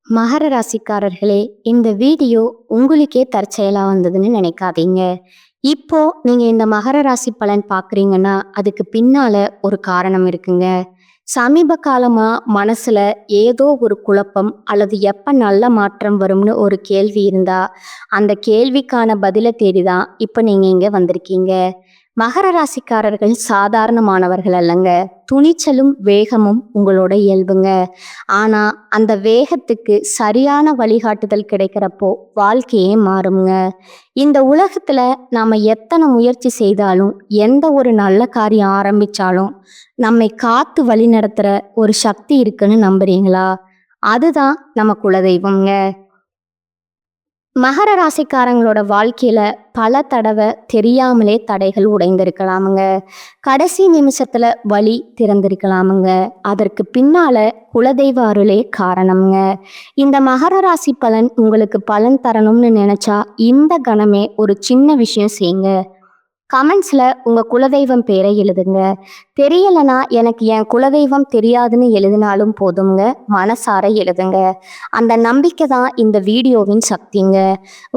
மகர ராசிக்காரர்களே, இந்த வீடியோ உங்களுக்கே தற்செயலா வந்ததுன்னு நினைக்காதீங்க. இப்போ நீங்க இந்த மகர ராசி பலன் பார்க்குறீங்கன்னா, அதுக்கு பின்னால ஒரு காரணம் இருக்குங்க. சமீப காலமா மனசுல ஏதோ ஒரு குழப்பம் அல்லது எப்ப நல்ல மாற்றம் வரும்னு ஒரு கேள்வி இருந்தா, அந்த கேள்விக்கான பதில தேடி தான் இப்ப நீங்க இங்க வந்திருக்கீங்க. மகர ராசிக்காரர்கள் சாதாரணமானவர்கள் அல்லங்க. துணிச்சலும் வேகமும் உங்களோட இயல்புங்க. ஆனா அந்த வேகத்துக்கு சரியான வழிகாட்டுதல் கிடைக்கிறப்போ வாழ்க்கையே மாறுங்க. இந்த உலகத்துல நாம எத்தனை முயற்சி செய்தாலும், எந்த ஒரு நல்ல காரியம் ஆரம்பிச்சாலும் நம்மை காத்து வழி நடத்துற ஒரு சக்தி இருக்குன்னு நம்புறீங்களா? அதுதான் நம்ம குலதெய்வம்ங்க. மகர ராசிக்காரங்களோட வாழ்க்கையில பல தடவை தெரியாமலே தடைகள் உடைந்திருக்கலாமுங்க. கடைசி நிமிஷத்துல வழி திறந்திருக்கலாமுங்க. அதற்கு பின்னால குலதெய்வ அருளே காரணம்ங்க. இந்த மகர ராசி பலன் உங்களுக்கு பலன் தரணும்னு நினைச்சா இந்த கணமே ஒரு சின்ன விஷயம் செய்யுங்க. கமெண்ட்ஸ்ல உங்க குலதெய்வம் பேரை எழுதுங்க. தெரியலனா எனக்கு என் குலதெய்வம் தெரியாதுன்னு எழுதினாலும் போதுங்க. மனசார எழுதுங்க. அந்த நம்பிக்கை தான் இந்த வீடியோவின் சக்திங்க.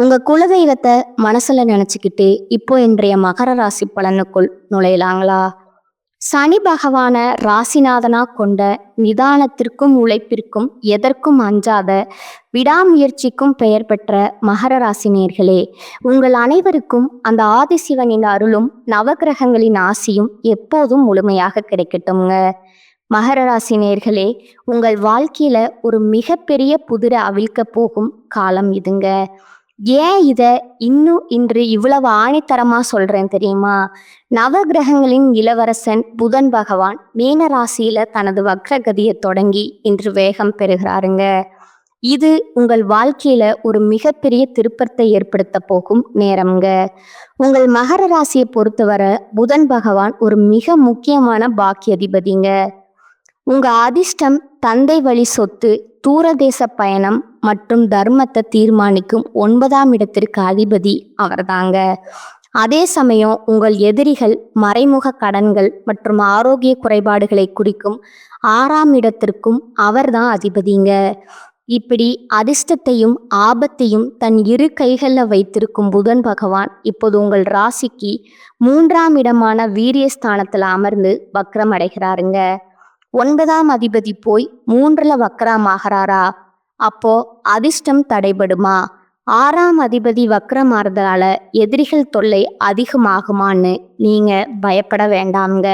உங்க குலதெய்வத்தை மனசுல நினைச்சுக்கிட்டு இப்போ இன்றைய மகர ராசி பலனுக்குள் நுழையலாங்களா? சனி பகவான ராசிநாதனா கொண்ட நிதானத்திற்கும் உழைப்பிற்கும் எதற்கும் அஞ்சாத விடாமுயற்சிக்கும் பெயர் பெற்ற மகர ராசி நேர்களே, உங்கள் அனைவருக்கும் அந்த ஆதிசிவனின் அருளும் நவகிரகங்களின் ஆசியும் எப்போதும் முழுமையாக கிடைக்கட்டும்ங்க. மகர ராசி நேர்களே, உங்கள் வாழ்க்கையில ஒரு மிகப்பெரிய புதிரை அவிழ்க்க போகும் காலம் இதுங்க. ஏன் இதை இன்னும் இன்று இவ்வளவு ஆணித்தரமா சொல்றேன் தெரியுமா? நவகிரகங்களின் இளவரசன் புதன் பகவான் மீன ராசியில தனது வக்ரகதியை தொடங்கி இன்று வேகம் பெறுகிறாருங்க. இது உங்கள் வாழ்க்கையில ஒரு மிகப்பெரிய திருப்பத்தை ஏற்படுத்த போகும் நேரம்ங்க. உங்கள் மகர ராசியை பொறுத்தவரை புதன் பகவான் ஒரு மிக முக்கியமான பாக்கியாதிபதிங்க. உங்க அதிர்ஷ்டம், தந்தை வழி சொத்து, தூரதேச பயணம் மற்றும் தர்மத்தை தீர்மானிக்கும் 9ஆம் இடத்திற்கு அதிபதி அவர்தாங்க. அதே சமயம் உங்கள் எதிரிகள், மறைமுக கடன்கள் மற்றும் ஆரோக்கிய குறைபாடுகளை குறிக்கும் 6ஆம் இடத்திற்கும் அவர்தான் அதிபதிங்க. இப்படி அதிர்ஷ்டத்தையும் ஆபத்தையும் தன் இரு கைகளில் வைத்திருக்கும் புதன் பகவான் இப்போது உங்கள் ராசிக்கு 3ஆம் இடமான வீரியஸ்தானத்தில் அமர்ந்து வக்ரம் அடைகிறாருங்க. 9ஆம் அதிபதி போய் 3ல் வக்ரமாகிறாரா? அப்போ அதிர்ஷ்டம் தடைபடுமா? 6ஆம் அதிபதி வக்ரமாறதால எதிரிகள் தொல்லை அதிகமாகுமான்னு நீங்க பயப்பட வேண்டாம்ங்க.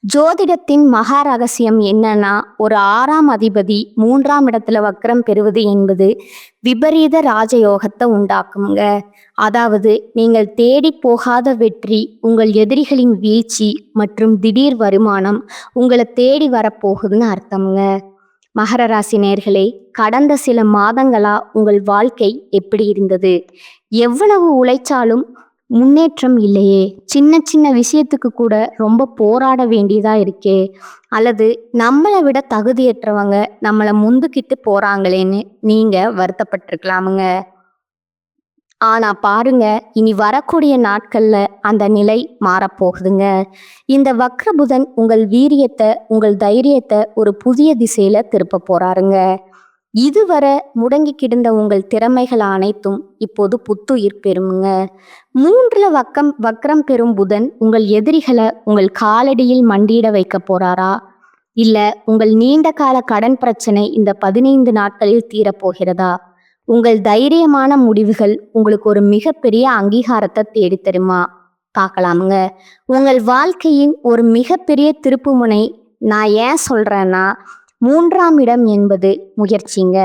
ஜோதிடத்தின் மகா ரகசியம் என்னன்னா, ஒரு 6ஆம் அதிபதி 3ஆம் இடத்துல வக்ரம் பெறுவது என்பது விபரீத ராஜயோகத்தை உண்டாக்குங்க. அதாவது நீங்கள் தேடி போகாத வெற்றி, உங்கள் எதிரிகளின் வீழ்ச்சி மற்றும் திடீர் வருமானம் உங்களை தேடி வரப்போகுதுன்னு அர்த்தம்ங்க. மகர ராசி நேர்களே, கடந்த சில மாதங்களா உங்கள் வாழ்க்கை எப்படி இருந்தது? எவ்வளவு உழைச்சாலும் முன்னேற்றம் இல்லையே. சின்ன சின்ன விஷயத்துக்கு கூட ரொம்ப போராட வேண்டியதா இருக்கே. அல்லது நம்மளை விட தகுதியற்றவங்க நம்மளை முந்துக்கிட்டு போறாங்களேன்னு நீங்க வருத்தப்பட்டிருக்கலாமுங்க. ஆனா பாருங்க, இனி வரக்கூடிய நாட்கள்ல அந்த நிலை மாறப்போகுதுங்க. இந்த வக்ரபுதன் உங்கள் வீரியத்தை, உங்கள் தைரியத்தை ஒரு புதிய திசையில திருப்ப போறாருங்க. இதுவரை முடங்கி கிடந்த உங்கள் திறமைகள் அனைத்தும் இப்போது புத்துயிர் பெறுமுங்க. 3ல் வக்ரம் பெறும் புதன் உங்கள் எதிரிகளை உங்கள் காலடியில் மண்டியிட வைக்க போறாரா? இல்ல உங்கள் நீண்ட கால கடன் பிரச்சனை இந்த 15 நாட்களில் தீரப்போகிறதா? உங்கள் தைரியமான முடிவுகள் உங்களுக்கு ஒரு மிகப்பெரிய அங்கீகாரத்தை தேடி தருமா? பார்க்கலாமுங்க. உங்கள் வாழ்க்கையின் ஒரு மிகப்பெரிய திருப்புமுனை நான் ஏன் சொல்றேன்னா, 3ஆம் இடம் என்பது முயற்சிங்க.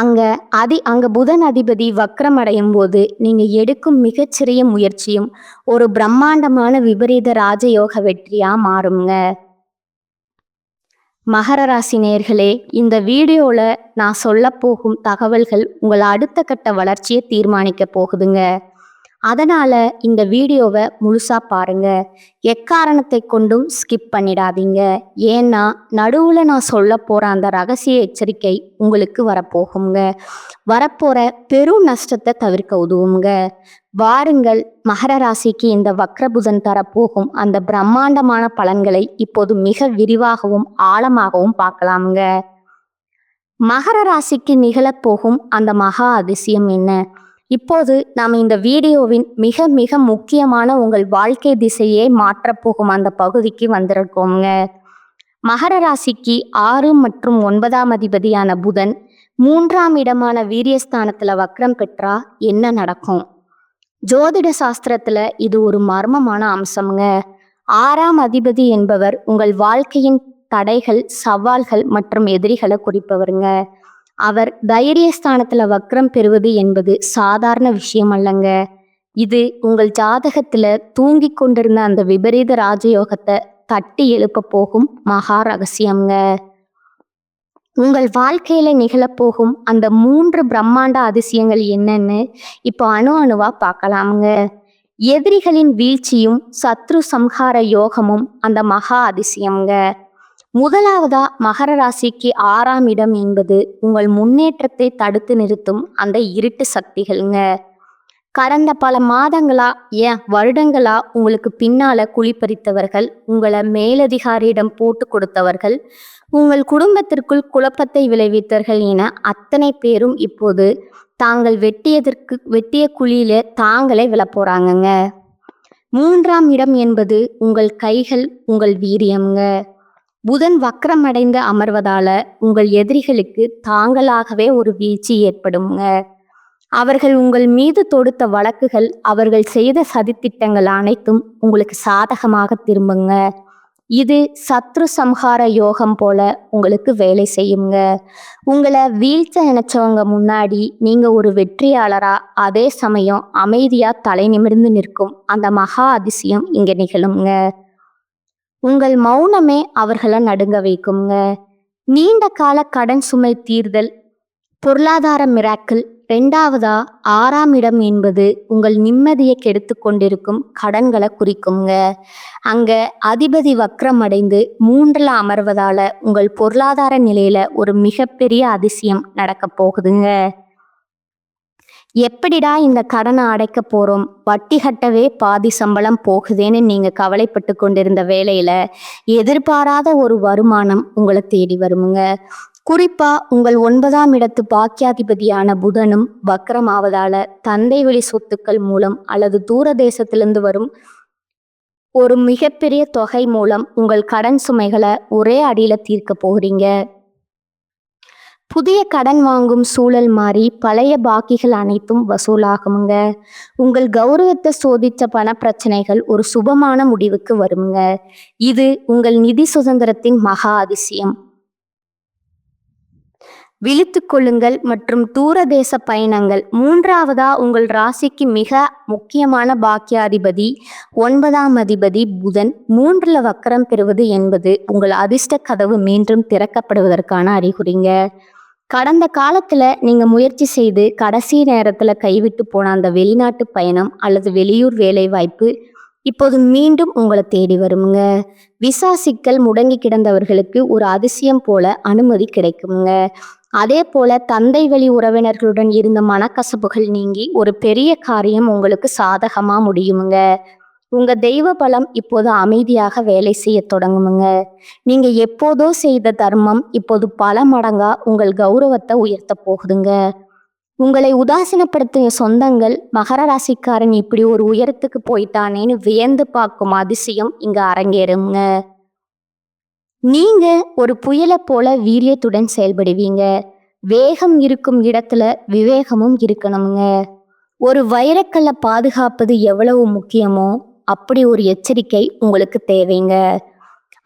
அங்க புதன் அதிபதி வக்ரம் அடையும் போது நீங்க எடுக்கும் மிகச்சிறிய முயற்சியும் ஒரு பிரம்மாண்டமான விபரீத ராஜயோக வெற்றியா மாறுங்க. மகர ராசி நேயர்களே, இந்த வீடியோல நான் சொல்ல போகும் தகவல்கள் உங்கள் அடுத்த கட்ட வளர்ச்சியை தீர்மானிக்க போகுதுங்க. அதனால இந்த வீடியோவை முழுசா பாருங்க. எக்காரணத்தை கொண்டும் ஸ்கிப் பண்ணிடாதீங்க. ஏன்னா நடுவுல நான் சொல்ல போற அந்த ரகசிய எச்சரிக்கை உங்களுக்கு வரப்போகுங்க. வரப்போற பெரும் நஷ்டத்தை தவிர்க்க உதவுங்க. வாருங்கள், மகர ராசிக்கு இந்த வக்ரபுதன் தரப்போகும் அந்த பிரம்மாண்டமான பலன்களை இப்போது மிக விரிவாகவும் ஆழமாகவும் பார்க்கலாமுங்க. மகர ராசிக்கு நிகழப்போகும் அந்த மகா அதிசயம் என்ன? இப்போது நாம் இந்த வீடியோவின் மிக மிக முக்கியமான உங்கள் வாழ்க்கை திசையை மாற்றப்போகும் அந்த பகுதிக்கு வந்திருக்கோங்க. மகர ராசிக்கு 6 மற்றும் 9ஆம் அதிபதியான புதன் 3ஆம் இடமான வீரியஸ்தானத்துல வக்ரம் பெற்றா என்ன நடக்கும்? ஜோதிட சாஸ்திரத்துல இது ஒரு மர்மமான அம்சம்ங்க. 6ஆம் அதிபதி என்பவர் உங்கள் வாழ்க்கையின் தடைகள், சவால்கள் மற்றும் எதிரிகளை குறிப்பவருங்க. அவர் தைரியஸ்தானத்துல வக்ரம் பெறுவது என்பது சாதாரண விஷயம் அல்லங்க. இது உங்கள் ஜாதகத்துல தூங்கி கொண்டிருந்த அந்த விபரீத ராஜயோகத்தை தட்டி எழுப்ப போகும் மகா ரகசியம்ங்க. உங்கள் வாழ்க்கையில நிகழப்போகும் அந்த 3 பிரம்மாண்ட அதிசயங்கள் என்னன்னு இப்போ அணுவா பார்க்கலாமுங்க. எதிரிகளின் வீழ்ச்சியும் சத்ரு சம்ஹார யோகமும் அந்த மகா அதிசயம்ங்க. முதலாவதா மகர ராசிக்கு 6ஆம் இடம் என்பது உங்கள் முன்னேற்றத்தை தடுத்து நிறுத்தும் அந்த இருட்டு சக்திகள்ங்க. கடந்த பல மாதங்களா, ஏன் வருடங்களா உங்களுக்கு பின்னால குழிப்பறித்தவர்கள், உங்களை மேலதிகாரியிடம் போட்டு கொடுத்தவர்கள், உங்கள் குடும்பத்திற்குள் குழப்பத்தை விளைவித்தவர்கள் என அத்தனை பேரும் இப்போது தாங்கள் வெட்டிய குழியில தாங்களே விழப்போறாங்கங்க. 3ஆம் இடம் என்பது உங்கள் கைகள், உங்கள் வீரியம்ங்க. புதன் வக்ரம் அடைந்து அமர்வதால உங்கள் எதிரிகளுக்கு தாங்களாகவே ஒரு வீழ்ச்சி ஏற்படுங்க. அவர்கள் உங்கள் மீது தொடுத்த வழக்குகள், அவர்கள் செய்த சதித்திட்டங்கள் அனைத்தும் உங்களுக்கு சாதகமாக திரும்புங்க. இது சத்ரு சம்ஹார யோகம் போல உங்களுக்கு வேலை செய்யுங்க. உங்களை வீழ்த்த நினைச்சவங்க முன்னாடி நீங்க ஒரு வெற்றியாளரா, அதே சமயம் அமைதியா தலை நிமிர்ந்து நிற்கும் அந்த மகா அதிசயம் இங்க நிகழுங்க. உங்கள் மௌனமே அவர்களை நடுங்க வைக்குங்க. நீண்ட கால கடன் சுமை தீர்தல், பொருளாதார மிராக்கிள். 2ஆவதா 6ஆம் இடம் என்பது உங்கள் நிம்மதியை கெடுத்து கொண்டிருக்கும் கடன்களை குறிக்குங்க. அங்க அதிபதி வக்ரம் அடைந்து 3ல் அமர்வதால உங்கள் பொருளாதார நிலையில ஒரு மிகப்பெரிய அதிசயம் நடக்க போகுதுங்க. எப்படிடா இந்த கடனை அடைக்க போறோம், வட்டி கட்டவே பாதி சம்பளம் போகுதேன்னு நீங்க கவலைப்பட்டு கொண்டிருந்த வேளையில எதிர்பாராத ஒரு வருமானம் உங்களை தேடி வருமுங்க. குறிப்பா உங்கள் 9ஆம் இடத்து பாக்கியாதிபதியான புதனும் வக்ரம் ஆவதால தந்தை வழி சொத்துக்கள் மூலம் அல்லது தூர தேசத்திலிருந்து வரும் ஒரு மிகப்பெரிய தொகை மூலம் உங்கள் கடன் சுமைகளை ஒரே அடியில தீர்க்க போகிறீங்க. புதிய கடன் வாங்கும் சூழல் மாறி பழைய பாக்கிகள் அனைத்தும் வசூலாகுங்க. உங்கள் கௌரவத்தை சோதித்த பண பிரச்சனைகள் ஒரு சுபமான முடிவுக்கு வருங்க. இது உங்கள் நிதி சுதந்திரத்தின் மகா அதிசயம். விழித்து கொள்ளுங்கள் மற்றும் தூரதேச பயணங்கள். 3ஆவதா உங்கள் ராசிக்கு மிக முக்கியமான பாக்கியாதிபதி 9ஆம் அதிபதி புதன் 3ல் வக்ரம் பெறுவது என்பது உங்கள் அதிர்ஷ்ட கதவு மீண்டும் திறக்கப்படுவதற்கான அறிகுறிங்க. கடந்த காலத்துல நீங்க முயற்சி செய்து கடைசி நேரத்துல கைவிட்டு போன அந்த வெளிநாட்டு பயணம் அல்லது வெளியூர் வேலை வாய்ப்பு இப்போது மீண்டும் உங்களை தேடி வருமுங்க. விசா சிக்கல் முடங்கி கிடந்தவர்களுக்கு ஒரு அதிசயம் போல அனுமதி கிடைக்குங்க. அதே போல தந்தை வழி உறவினர்களுடன் இருந்த மனக்கசப்புகள் நீங்கி ஒரு பெரிய காரியம் உங்களுக்கு சாதகமா முடியுமுங்க. உங்க தெய்வ பலம் இப்போது அமைதியாக வேலை செய்ய தொடங்குமுங்க. நீங்க எப்போதோ செய்த தர்மம் இப்போது பல மடங்கா உங்கள் கௌரவத்தை உயர்த்த போகுதுங்க. உங்களை உதாசீனப்படுத்திய சொந்தங்கள், மகர ராசிக்காரன் இப்படி ஒரு உயரத்துக்கு போயிட்டானேன்னு வியந்து பார்க்கும் அதிசயம் இங்க அரங்கேறுங்க. நீங்க ஒரு புயலை போல வீரியத்துடன் செயல்படுவீங்க. வேகம் இருக்கும் இடத்துல விவேகமும் இருக்கணுங்க. ஒரு வைரக்கல்லை பாதுகாப்பது எவ்வளவு முக்கியமோ அப்படி ஒரு எச்சரிக்கை உங்களுக்கு தேவைங்க.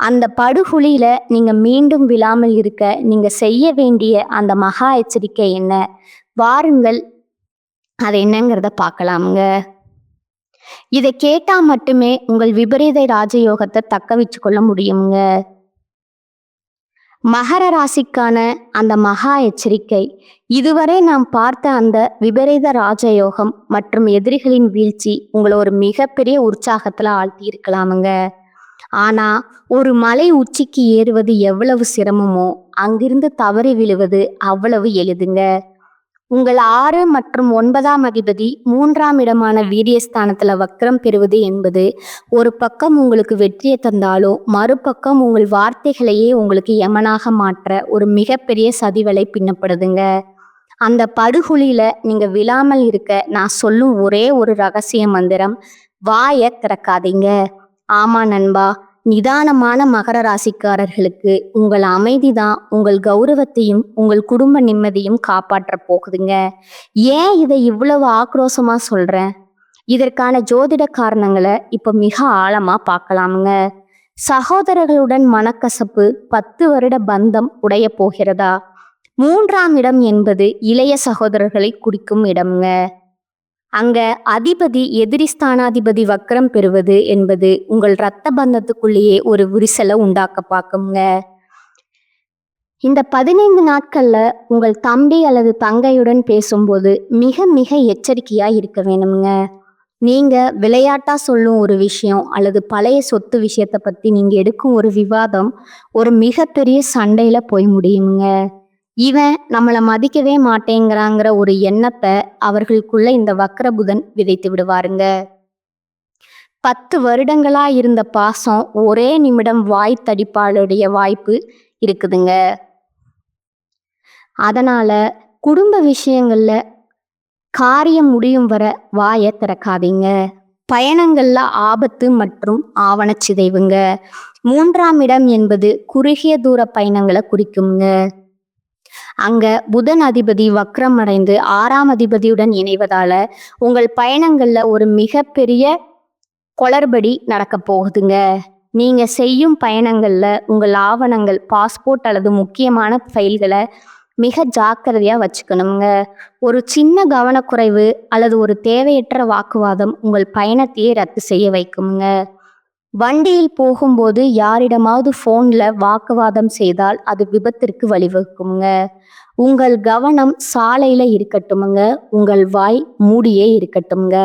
அந்த படுகுழியில நீங்க மீண்டும் விழாமல் இருக்க நீங்க செய்ய வேண்டிய அந்த மகா எச்சரிக்கை என்ன? வாருங்கள், அது என்னங்கிறத பார்க்கலாமுங்க. இதை கேட்டா மட்டுமே உங்கள் விபரீத ராஜயோகத்தை தக்க வச்சு கொள்ள முடியுங்க. மகர ராசிக்கான அந்த மகா எச்சரிக்கை. இதுவரை நாம் பார்த்த அந்த விபரீத ராஜயோகம் மற்றும் எதிரிகளின் வீழ்ச்சி உங்களை ஒரு மிகப்பெரிய உற்சாகத்துல ஆழ்த்தி இருக்கலாமுங்க. ஆனா ஒரு மலை உச்சிக்கு ஏறுவது எவ்வளவு சிரமமோ அங்கிருந்து தவறி விழுவது அவ்வளவு எளிதுங்க. உங்கள் 6 மற்றும் 9ஆம் அதிபதி 3ஆம் இடமான வீரியஸ்தானத்துல வக்ரம் பெறுவது என்பது ஒரு பக்கம் உங்களுக்கு வெற்றியை தந்தாலும் மறுபக்கம் உங்கள் வார்த்தைகளையே உங்களுக்கு யமனாக மாற்ற ஒரு மிகப்பெரிய சதிவலை பின்னப்படுதுங்க. அந்த படுகுழியில நீங்க விழாமல் இருக்க நான் சொல்லும் ஒரே ஒரு ரகசிய மந்திரம், வாயை திறக்காதீங்க. ஆமா நண்பா, நிதானமான மகர ராசிக்காரர்களுக்கு உங்கள் அமைதிதான் உங்கள் கௌரவத்தையும் உங்கள் குடும்ப நிம்மதியும் காப்பாற்ற போகுதுங்க. ஏன் இதை இவ்வளவு ஆக்ரோஷமா சொல்றேன்? இதற்கான ஜோதிட காரணங்களை இப்ப மிக ஆழமா பார்க்கலாமுங்க. சகோதரர்களுடன் மனக்கசப்பு, 10 வருட பந்தம் உடைய போகிறதா? 3ஆம் இடம் என்பது இளைய சகோதரர்களை குறிக்கும் இடம்ங்க. அங்க அதிபதி எதிரி ஸ்தானாதிபதி வக்ரம் பெறுவது என்பது உங்கள் இரத்த பந்தத்துக்குள்ளேயே ஒரு விரிசலை உண்டாக்க பார்க்குங்க. இந்த 15 நாட்கள்ல உங்கள் தம்பி அல்லது தங்கையுடன் பேசும்போது மிக மிக எச்சரிக்கையா இருக்க வேணுங்க. நீங்க விளையாட்டா சொல்லும் ஒரு விஷயம் அல்லது பழைய சொத்து விஷயத்தை பத்தி நீங்க எடுக்கும் ஒரு விவாதம் ஒரு மிகப்பெரிய சண்டையில போய் முடியுங்க. இவன் நம்மளை மதிக்கவே மாட்டேங்கிறாங்கிற ஒரு எண்ணத்தை அவர்களுக்குள்ள இந்த வக்ர புதன் விதைத்து விடுவாருங்க. 10 வருடங்களா இருந்த பாசம் ஒரே நிமிடம் வாய் தடிப்பாளுடைய வாய்ப்பு இருக்குதுங்க. அதனால குடும்ப விஷயங்கள்ல காரியம் முடியும் வர வாயை திறக்காதீங்க. பயணங்கள்ல ஆபத்து மற்றும் ஆவணச்சிதைவுங்க. 3ஆம் இடம் என்பது குறுகிய தூர பயணங்களை குறிக்குங்க. அங்க புதன் அதிபதி வக்ரம் அடைந்து 6ஆம் அதிபதியுடன் இணைவதால உங்கள் பயணங்கள்ல ஒரு மிகப்பெரிய குளறுபடி நடக்க போகுதுங்க. நீங்க செய்யும் பயணங்கள்ல உங்கள் ஆவணங்கள், பாஸ்போர்ட் அல்லது முக்கியமான ஃபைல்களை மிக ஜாக்கிரதையா வச்சுக்கணுங்க. ஒரு சின்ன கவனக்குறைவு அல்லது ஒரு தேவையற்ற வாக்குவாதம் உங்கள் பயணத்தையே ரத்து செய்ய வைக்குங்க. வண்டியில் போகும்போது யாரிடமாவது ஃபோன்ல வாக்குவாதம் செய்தால் அது விபத்திற்கு வழிவகுக்குங்க. உங்கள் கவனம் சாலையில இருக்கட்டுமுங்க, உங்கள் வாய் மூடியே இருக்கட்டும்ங்க.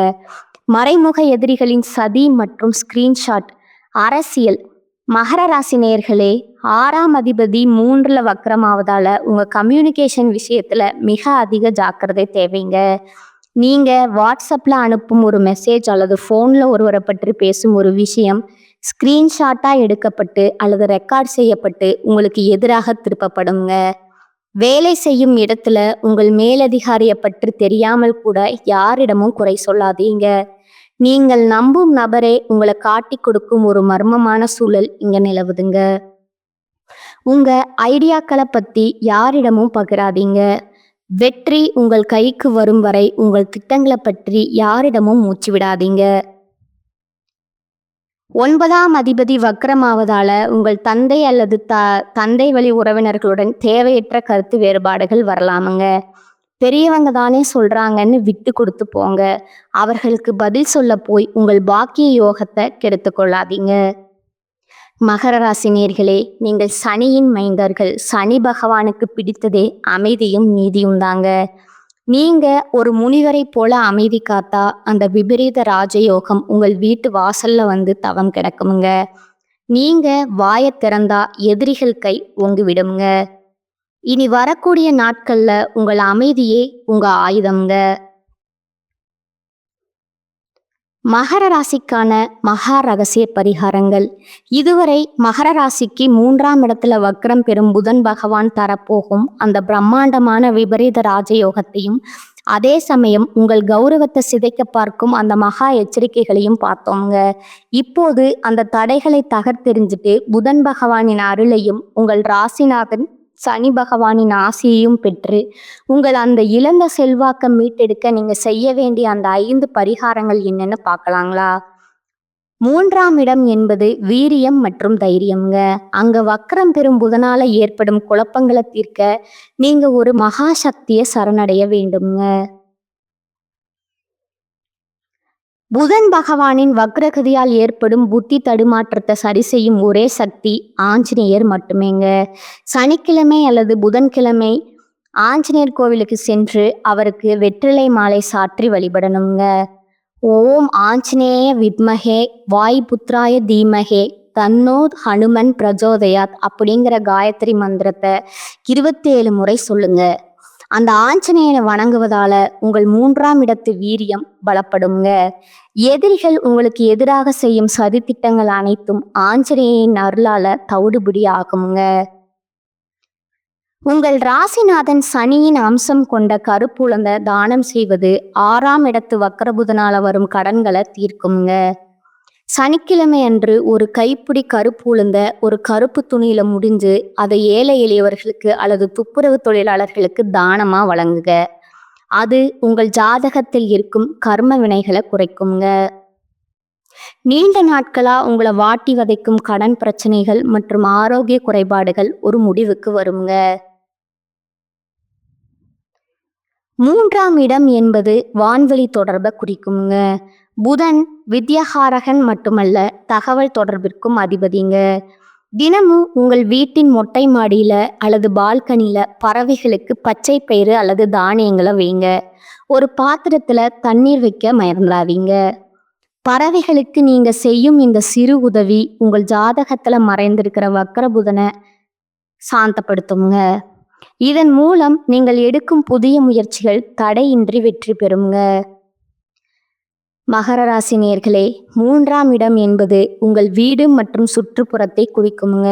மறைமுக எதிரிகளின் சதி மற்றும் ஸ்கிரீன்ஷாட். அரசியல். மகர ராசி நேயர்களே, 6ஆம் அதிபதி 3ல வக்ரமாவதால உங்க கம்யூனிகேஷன் விஷயத்துல மிக அதிக ஜாக்கிரதை தேவைங்க. நீங்க வாட்ஸ்அப்ல அனுப்பும் ஒரு மெசேஜ் அல்லது ஃபோன்ல ஒருவரை பற்றி பேசும் ஒரு விஷயம் ஸ்கிரீன்ஷாட்டா எடுக்கப்பட்டு அல்லது ரெக்கார்ட் செய்யப்பட்டு உங்களுக்கு எதிராக திருப்பப்படுங்க. வேலை செய்யும் இடத்துல உங்கள் மேலதிகாரியை பற்றி தெரியாமல் கூட யாரிடமும் குறை சொல்லாதீங்க. நீங்கள் நம்பும் நபரே உங்களை காட்டி கொடுக்கும் ஒரு மர்மமான சூழல் இங்க நிலவுதுங்க. உங்க ஐடியாக்களை பத்தி யாரிடமும் பகிராதீங்க. வெற்றி உங்கள் கைக்கு வரும் வரை உங்கள் திட்டங்களை பற்றி யாரிடமும் மூச்சு விடாதீங்க. 9ஆம் அதிபதி வக்ரமாவதால உங்கள் தந்தை அல்லது தந்தை வழி உறவினர்களுடன் தேவையற்ற கருத்து வேறுபாடுகள் வரலாமுங்க. பெரியவங்க தானே சொல்றாங்கன்னு விட்டு கொடுத்து போங்க. அவர்களுக்கு பதில் சொல்ல போய் உங்கள் பாக்கிய யோகத்தை கெடுத்து கொள்ளாதீங்க. மகர ராசி நேயர்களே, நீங்கள் சனியின் மைந்தர்கள். சனி பகவானுக்கு பிடித்ததே அமைதியும் நீதியும் தாங்க. நீங்க ஒரு முனிவரை போல அமைதி காத்தா அந்த விபரீத ராஜயோகம் உங்கள் வீட்டு வாசல்ல வந்து தவம் கிடக்குமுங்க. நீங்க வாயை திறந்தா எதிரிகள் கை ஓங்கி விடுங்க. இனி வரக்கூடிய நாட்கள்ல உங்கள் அமைதியே உங்க ஆயுதம்ங்க. மகர ராசிக்கான மகா ரகசிய பரிகாரங்கள். இதுவரை மகர ராசிக்கு 3ஆம் இடத்துல வக்ரம் பெறும் புதன் பகவான் தரப்போகும் அந்த பிரம்மாண்டமான விபரீத ராஜயோகத்தையும் அதே சமயம் உங்கள் கௌரவத்தை சிதைக்க பார்க்கும் அந்த மகா எச்சரிக்கைகளையும் பார்த்தோங்க. இப்போது அந்த தடைகளை தகர்த்தெறிஞ்சிட்டு புதன் பகவானின் அருளையும் உங்கள் ராசிநாதன் சனி பகவானின் ஆசியையும் பெற்று உங்கள் அந்த இழந்த செல்வாக்கை மீட்டெடுக்க நீங்க செய்ய வேண்டிய அந்த 5 பரிகாரங்கள் என்னன்னு பார்க்கலாங்களா? 3ஆம் இடம் என்பது வீரியம் மற்றும் தைரியம்ங்க. அங்க வக்ரம் பெறும் புதனால ஏற்படும் குழப்பங்களை தீர்க்க நீங்க ஒரு மகா சக்தியை சரணடைய வேண்டும்ங்க. புதன் பகவானின் வக்ரகதியால் ஏற்படும் புத்தி தடுமாற்றத்தை சரி செய்யும் ஒரே சக்தி ஆஞ்சநேயர் மட்டுமேங்க. சனிக்கிழமை அல்லது புதன்கிழமை ஆஞ்சநேயர் கோவிலுக்கு சென்று அவருக்கு வெற்றிலை மாலை சாற்றி வழிபடணுங்க. ஓம் ஆஞ்சநேய வித்மகே வாயுபுத்ராய தீமகே தன்னோ ஹனுமன் பிரஜோதயாத் அப்படிங்கிற காயத்ரி மந்திரத்தை 27 முறை சொல்லுங்க. அந்த ஆஞ்சநேயனை வணங்குவதால உங்கள் 3ஆம் இடத்து வீரியம் பலப்படுங்க. எதிரிகள் உங்களுக்கு எதிராக செய்யும் சதித்திட்டங்கள் அனைத்தும் ஆஞ்சநேயரின் அருளால தவிடுபடி ஆகுங்க. உங்கள் ராசிநாதன் சனியின் அம்சம் கொண்ட கருப்புலந்த தானம் செய்வது 6ஆம் இடத்து வக்ரபுதனால வரும் கடன்களை தீர்க்குங்க. சனிக்கிழமை அன்று ஒரு கைப்பிடி கருப்பு உளுந்த ஒரு கருப்பு துணியில முடிஞ்சு அதை ஏழை எளியவர்களுக்கு அல்லது துப்புரவு தொழிலாளர்களுக்கு தானமா வழங்குக. அது உங்கள் ஜாதகத்தில் இருக்கும் கர்ம வினைகளை குறைக்குங்க. நீண்ட நாட்களா உங்களை வாட்டி வதைக்கும் கடன் பிரச்சனைகள் மற்றும் ஆரோக்கிய குறைபாடுகள் ஒரு முடிவுக்கு வருங்க. 3ஆம் இடம் என்பது வான்வெளி தொடர்பை குறிக்குங்க. புதன் வித்யாகாரகன் மட்டுமல்ல, தகவல் தொடர்பிற்கும் அதிபதிங்க. தினமும் உங்கள் வீட்டின் மொட்டை மாடியில அல்லது பால்கனியில பறவைகளுக்கு பச்சை பயிறு அல்லது தானியங்களை வைங்க. ஒரு பாத்திரத்துல தண்ணீர் வைக்க மறந்துடாதீங்க. பறவைகளுக்கு நீங்க செய்யும் இந்த சிறு உதவி உங்கள் ஜாதகத்துல மறைந்திருக்கிற வக்ரபுதனை சாந்தப்படுத்துங்க. இதன் மூலம் நீங்கள் எடுக்கும் புதிய முயற்சிகள் தடையின்றி வெற்றி பெறுங்க. மகர ராசி நேயர்களே, 3ஆம் இடம் என்பது உங்கள் வீடு மற்றும் சுற்றுப்புறத்தை குறிக்குங்க.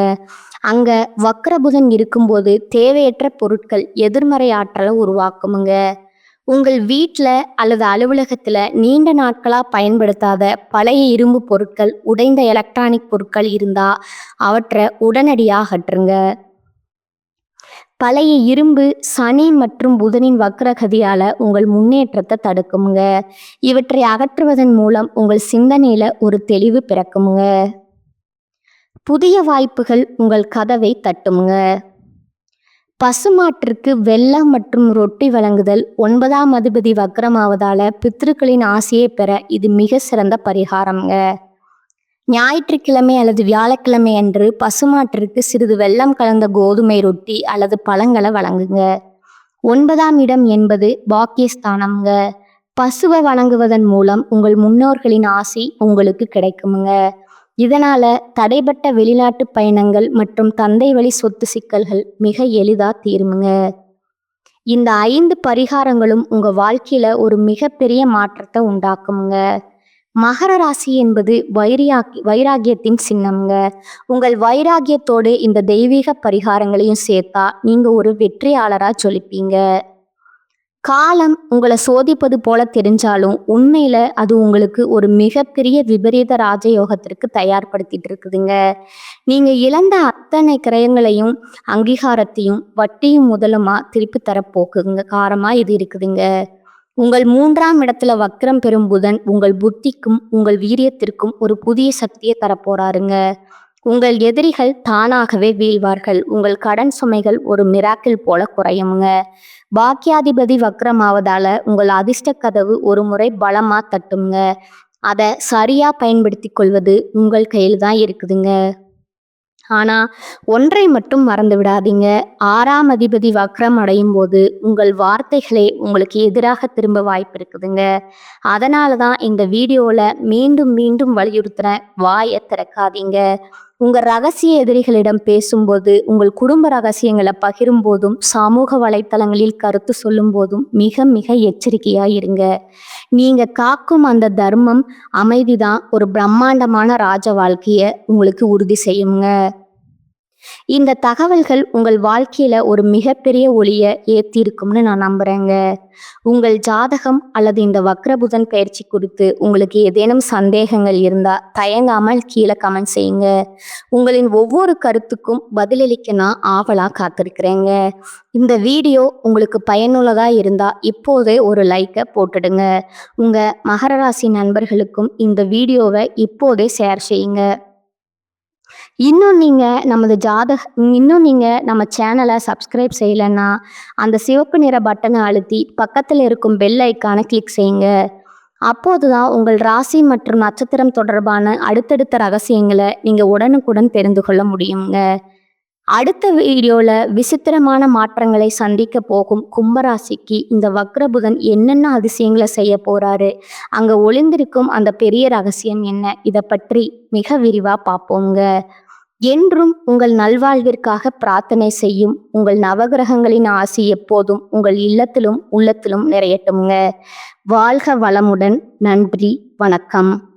அங்க வக்ரபுதன் இருக்கும்போது தேவையற்ற பொருட்கள் எதிர்மறை ஆற்றலை உருவாக்குமுங்க. உங்கள் வீட்டில் அல்லது அலுவலகத்தில் நீண்ட நாட்களாக பயன்படுத்தாத பழைய இரும்பு பொருட்கள், உடைந்த எலக்ட்ரானிக் பொருட்கள் இருந்தால் அவற்றை உடனடியாக அகற்றுங்க. பழைய இரும்பு சனி மற்றும் புதனின் வக்ரகதியால உங்கள் முன்னேற்றத்தை தடுக்குமுங்க. இவற்றை அகற்றுவதன் மூலம் உங்கள் சிந்தனையில ஒரு தெளிவு பிறக்குமுங்க. புதிய வாய்ப்புகள் உங்கள் கதவை தட்டுமுங்க. பசுமாட்டிற்கு வெல்லம் மற்றும் ரொட்டி வழங்குதல் 9ஆம் அதிபதி வக்ரமாவதால பித்ருக்களின் ஆசையை பெற இது மிக சிறந்த பரிகாரம்ங்க. ஞாயிற்றுக்கிழமை அல்லது வியாழக்கிழமை அன்று பசுமாட்டிற்கு சிறிது வெல்லம் கலந்த கோதுமை ரொட்டி அல்லது பழங்களை வழங்குங்க. 9ஆம் இடம் என்பது பாக்கியஸ்தானம்ங்க. பசுவை வணங்குவதன் மூலம் உங்கள் முன்னோர்களின் ஆசி உங்களுக்கு கிடைக்குமுங்க. இதனால தடைப்பட்ட வெளிநாட்டு பயணங்கள் மற்றும் தந்தை வழி சொத்து சிக்கல்கள் மிக எளிதா தீருமுங்க. இந்த 5 பரிகாரங்களும் உங்க வாழ்க்கையில ஒரு மிகப்பெரிய மாற்றத்தை உண்டாக்குமுங்க. மகர ராசி என்பது வைராகியத்தின் சின்னம்ங்க. உங்கள் வைராகியத்தோடு இந்த தெய்வீக பரிகாரங்களையும் சேர்த்தா நீங்க ஒரு வெற்றியாளரா ஜொலிப்பீங்க. காலம் உங்களை சோதிப்பது போல தெரிஞ்சாலும் உண்மையில அது உங்களுக்கு ஒரு மிகப்பெரிய விபரீத ராஜயோகத்திற்கு தயார்படுத்திட்டு இருக்குதுங்க. நீங்க இழந்த அத்தனை கிரயங்களையும் அங்கீகாரத்தையும் வட்டியும் முதலுமா திருப்பி தரப்போக்குங்க காரமா இது இருக்குதுங்க. உங்கள் 3ஆம் இடத்துல வக்ரம் பெறும் புதன் உங்கள் புத்திக்கும் உங்கள் வீரியத்திற்கும் ஒரு புதிய சக்தியை தரப்போறாருங்க. உங்கள் எதிரிகள் தானாகவே வீழ்வார்கள். உங்கள் கடன் சுமைகள் ஒரு மிராக்கிள் போல குறையுங்க. பாக்கியாதிபதி வக்ரமாவதால உங்கள் அதிர்ஷ்ட கதவு ஒரு முறை பலமா தட்டுங்க. அதை சரியா பயன்படுத்தி கொள்வது உங்கள் கையில் தான் இருக்குதுங்க. ஆனா ஒன்றை மட்டும் மறந்து விடாதீங்க. 6ஆம் அதிபதி வக்ரம் அடையும் போது உங்கள் வார்த்தைகளே உங்களுக்கு எதிராக திரும்ப வாய்ப்பு இருக்குதுங்க. அதனாலதான் இந்த வீடியோல மீண்டும் மீண்டும் வலியுறுத்துறேன், வாயை திறக்காதீங்க. உங்க ரகசிய எதிரிகளிடம் பேசும்போது, உங்கள் குடும்ப ரகசியங்களை பகிரும் போதும், சமூக வலைத்தளங்களில் கருத்து சொல்லும் போதும் மிக மிக எச்சரிக்கையா இருங்க. நீங்க காக்கும் அந்த தர்மம், அமைதிதான் ஒரு பிரம்மாண்டமான ராஜ வாழ்க்கைய உங்களுக்கு உறுதி செய்யுங்க. இந்த தகவல்கள் உங்கள் வாழ்க்கையில ஒரு மிகப்பெரிய ஒளியை ஏற்றி இருக்கும்னு நான் நம்புறேங்க. உங்கள் ஜாதகம் அல்லது இந்த வக்ரபுதன் பயிற்சி குறித்து உங்களுக்கு ஏதேனும் சந்தேகங்கள் இருந்தா தயங்காமல் கீழே கமெண்ட் செய்யுங்க. உங்களின் ஒவ்வொரு கருத்துக்கும் பதிலளிக்க நான் ஆவலா காத்திருக்கிறேங்க. இந்த வீடியோ உங்களுக்கு பயனுள்ளதா இருந்தா இப்போதே ஒரு லைக்கை போட்டுடுங்க. உங்க மகர ராசி நண்பர்களுக்கும் இந்த வீடியோவை இப்போதே ஷேர் செய்யுங்க. இன்னும் நீங்கள் நம்ம சேனலை சப்ஸ்கிரைப் செய்யலைன்னா அந்த சிவப்பு நிற பட்டனை அழுத்தி பக்கத்தில் இருக்கும் பெல் ஐக்கானை கிளிக் செய்யுங்க. அப்போது தான் உங்கள் ராசி மற்றும் நட்சத்திரம் தொடர்பான அடுத்தடுத்த ரகசியங்களை நீங்கள் உடனுக்குடன் தெரிந்து கொள்ள முடியுங்க. அடுத்த வீடியோவில் விசித்திரமான மாற்றங்களை சந்திக்க போகும் கும்பராசிக்கு இந்த வக்ரபுதன் என்னென்ன அதிசயங்களை செய்ய போறாரு, அங்கே ஒளிந்திருக்கும் அந்த பெரிய ரகசியம் என்ன, இதை பற்றி மிக விரிவாக பார்ப்போங்க. என்றும் உங்கள் நல்வாழ்விற்காக பிரார்த்தனை செய்யும் உங்கள் நவகிரகங்களின் ஆசி எப்போதும் உங்கள் இல்லத்திலும் உள்ளத்திலும் நிறையட்டுங்க. வாழ்க வளமுடன். நன்றி, வணக்கம்.